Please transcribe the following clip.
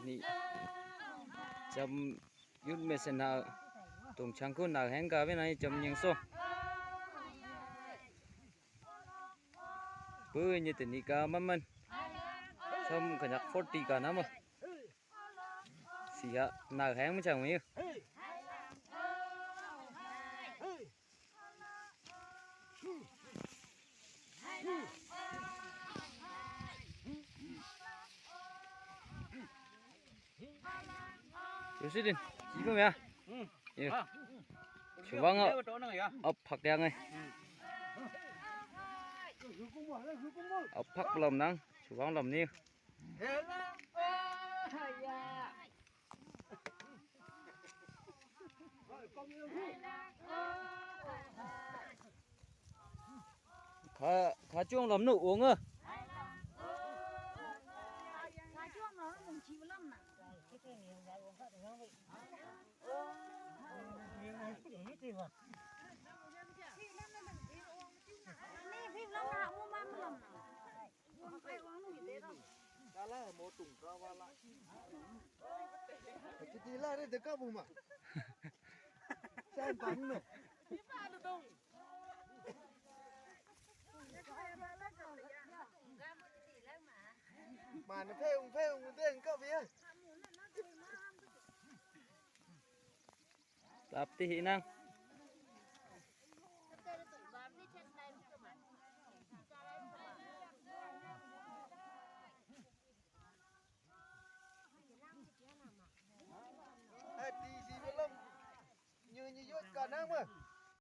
นี่จำยุดเมสนาตรงช่างคนหนักแหงกาไว้ไหนจำยังโซ่เพื่อนี่แต่นี่กามันชมขยักฟอร์ตีกันนะมั้งเสียหนักแหงไม่ใช่ไหมอยู่สิดิจีบมั้ยอ่ะชูวังอ่ะเอาผักแดงไงเอาผักลมนังชูวังลมนี่ข้าจ้วงลมหนูอ้วงอ่ะLah dia dekat pun mak. Saya bangun no. Mana peung den kau biar. Tapi nang. Di si belum nyu yut kan nang mah.